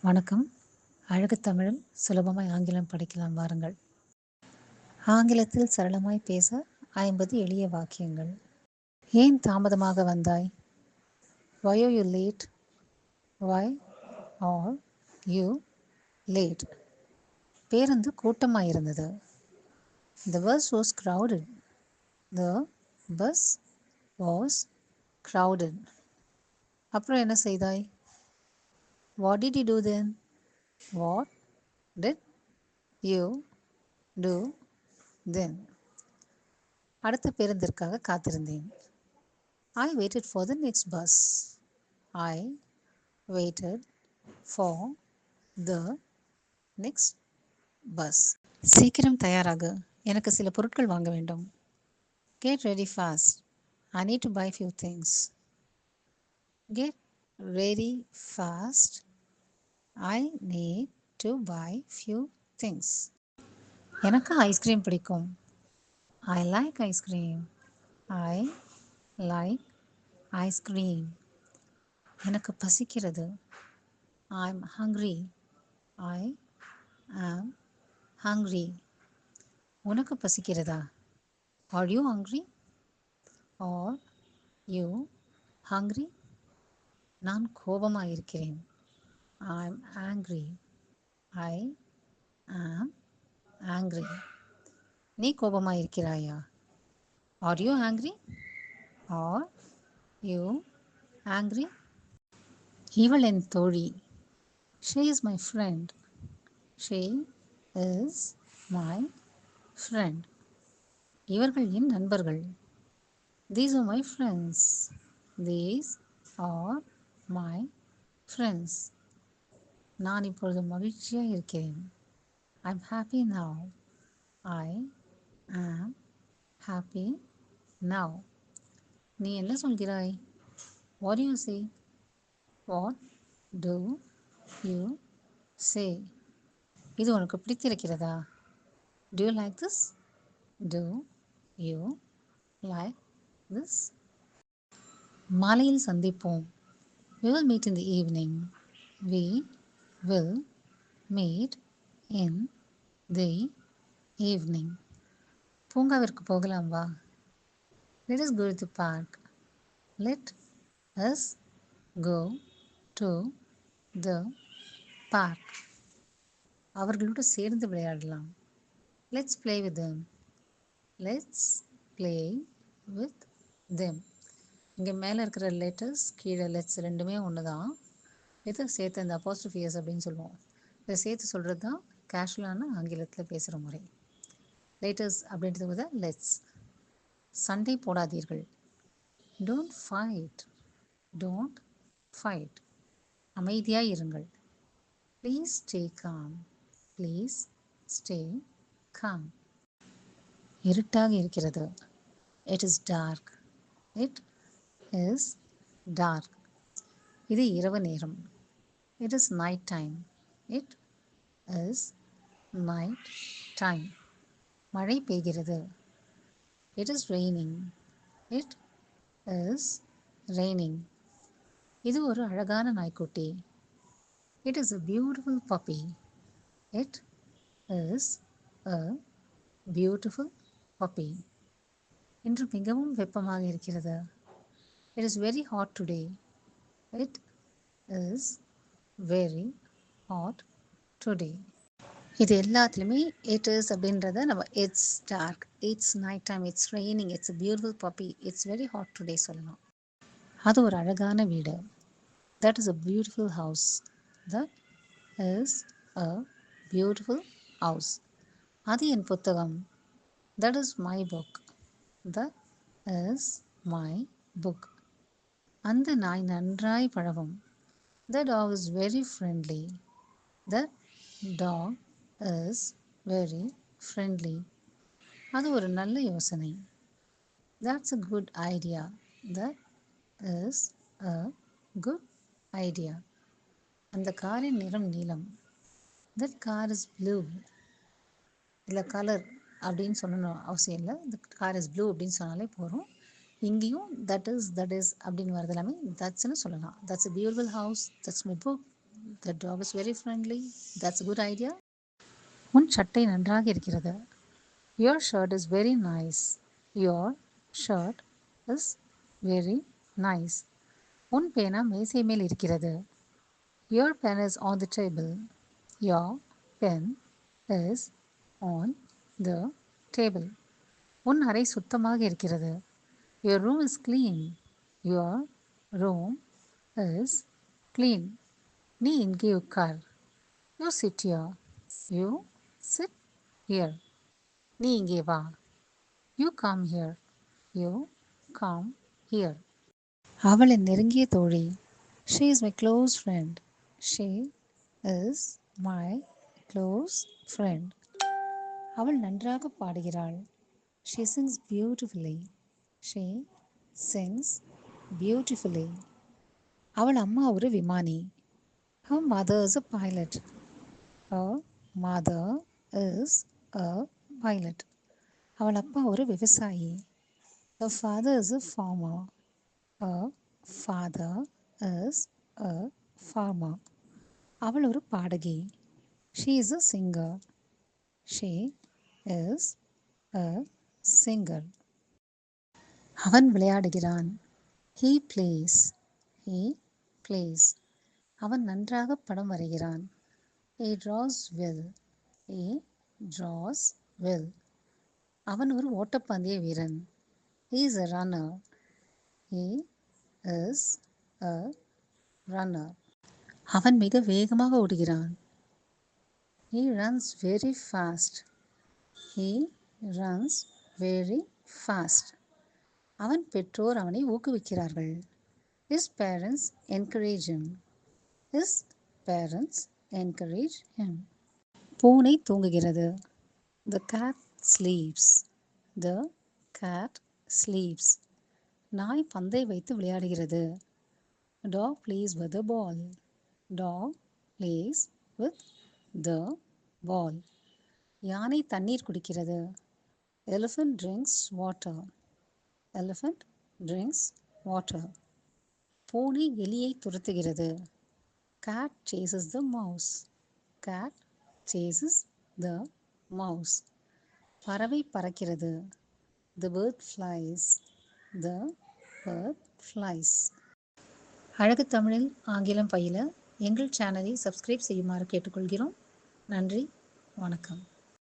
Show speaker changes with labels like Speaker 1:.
Speaker 1: வணக்கம். அழகு தமிழில் சுலபமாய் ஆங்கிலம் படிக்கலாம் வாருங்கள். ஆங்கிலத்தில் சரளமாய் பேச 50 எளிய வாக்கியங்கள். ஏன் தாமதமாக வந்தாய்? Why are you late? Why are you late? பேருந்து கூட்டமாயிருந்தது. The bus was crowded. The bus was crowded. அப்புறம் என்ன செய்தாய்? What did you do then? What did you do then? அடுத்த பேருந்திற்காக காத்திருந்தேன். I waited for the next bus. I waited for the next bus. சீக்கிரம் தயாராகு. எனக்கு சில பொருட்கள் வாங்க வேண்டும். Get ready fast. I need to buy few things. Get ready fast. I need to buy few things. எனக்கு ice cream பிடிக்கும். I like ice cream. I like ice cream. எனக்கு பசிக்கிறது. I'm hungry. I am hungry. உனக்கு பசிக்கிறதா? Are you hungry? Are you hungry? நான் கோபமாயிருக்கிறேன். I'm angry. I am angry. நீ கோபமாயிருக்கிறாயா? Are you angry? Are you angry? இவள் என் தோழி. She is my friend. She is my friend. இவர்கள் என் நண்பர்கள். These are my friends. These are my friends. நான் இப்பொழுது மகிழ்ச்சியாக இருக்கிறேன். I'm happy now. I am happy now. நீ என்ன சொல்கிறாய்? What do you say? What do you say? இது உனக்கு பிடித்திருக்கிறதா? Do you like this? Do you like this? மாலையில் சந்திப்போம். We will meet in the evening. We will meet in the evening. பூங்காவிற்கு போகலாம் வா. Let us go to the park. Let us go to the park. அவர்களோடு சேர்ந்து விளையாடலாம். Let's play with them. Let's play with them. இங்கே மேலே இருக்கிற letters கீழே லெட்ஸ் ரெண்டுமே ஒன்று தான். இதை சேர்த்து இந்த அப்போஸ்ட்ரோஃபியஸ் அப்படின்னு சொல்லுவோம். இதை சேர்த்து சொல்கிறது தான் கேஷுவலான ஆங்கிலத்தில் பேசுகிற முறை. லேட்டர்ஸ் அப்படின்றது கூட லெட்ஸ். சண்டை போடாதீர்கள். Don't fight. Don't fight. அமைதியாக இருங்கள். Please stay calm. Please stay calm. இருட்டாக இருக்கிறது. It is dark. It is dark. இது இரவு நேரம். It is night time. It is night time. மழை பெய்கிறது. It is raining. It is raining. இது ஒரு அழகான நாய்க்குட்டி. It is a beautiful puppy. It is a beautiful puppy. இன்று மிகவும் வெப்பமாக இருக்கிறது. It is very hot today. It is very hot today. இது எல்லாத்துலேயுமே it is அப்படின்றத நம்ம it's dark, it's night time, it's raining, it's a beautiful puppy, it's very hot today சொல்லலாம். அது ஒரு அழகான வீடு. That is a beautiful house. That is a beautiful house. அது என் புத்தகம். That is my book. That is my book. அந்த நாய் நன்றாய் பழகும். The dog is very friendly. The dog is very friendly. அது ஒரு நல்ல யோசனை. That's a good idea. That is a good idea. அந்த காரின் நிறம் நீலம். That car is blue. இல்லை கலர் அப்படின்னு சொல்லணும் அவசியம் இல்லை. The car is blue அப்படின்னு சொன்னாலே போகிறோம். இங்கேயும் தட் இஸ் அப்படின்னு வரது எல்லாமே தட்ஸ்ன்னு சொல்லலாம். That's a beautiful house. That's my book. The dog is very friendly. That's a good idea. உன் சட்டை நன்றாக இருக்கிறது. Your shirt is very nice. Your shirt is very nice. உன் பேனா மேசை மேல் இருக்கிறது. Your pen is on the table. Your pen is on the table. உன் அறை சுத்தமாக இருக்கிறது. Your room is clean. Your room is clean. நீ இங்கே உட்கார். You sit here. You sit here. நீ இங்கே வா. You come here. You come here. அவள் என் நெருங்கிய தோழி. She is my close friend. She is my close friend. அவள் நன்றாக பாடுகிறாள். She sings beautifully. She sings beautifully. அவள் அம்மா ஒரு விமானி. Her mother is a pilot. Her mother is a pilot. அவள் அப்பா ஒரு விவசாயி. Her father is a farmer. Her father is a farmer. அவள் ஒரு பாடகி. She is a singer. She is a singer. அவன் விளையாடுகிறான். He plays. He plays. அவன் நன்றாக படம் வரைகிறான். He draws well. He draws well. அவன் ஒரு ஓட்டப்பந்தய வீரன். He is a runner. He is a runner. அவன் மிக வேகமாக ஓடுகிறான். He runs very fast. He runs very fast. அவன் பெற்றோர் அவனை ஊக்குவிக்கிறார்கள். His parents encourage him. His parents encourage him. பூனை தூங்குகிறது. The cat sleeps. The cat sleeps. நாய் பந்தை வைத்து விளையாடுகிறது. Dog plays with the ball. Dog plays with the ball. யானை தண்ணீர் குடிக்கிறது. Elephant drinks water. Elephant drinks water. பூனை எலியை துரத்துகிறது. Cat chases the mouse. Cat chases the mouse. பறவை பறக்கிறது. The bird flies. The bird flies. அழகு தமிழில் ஆங்கிலம் பயில எங்கள் சேனலை சப்ஸ்கிரைப் செய்யுமாறு கேட்டுக்கொள்கிறோம். நன்றி, வணக்கம்.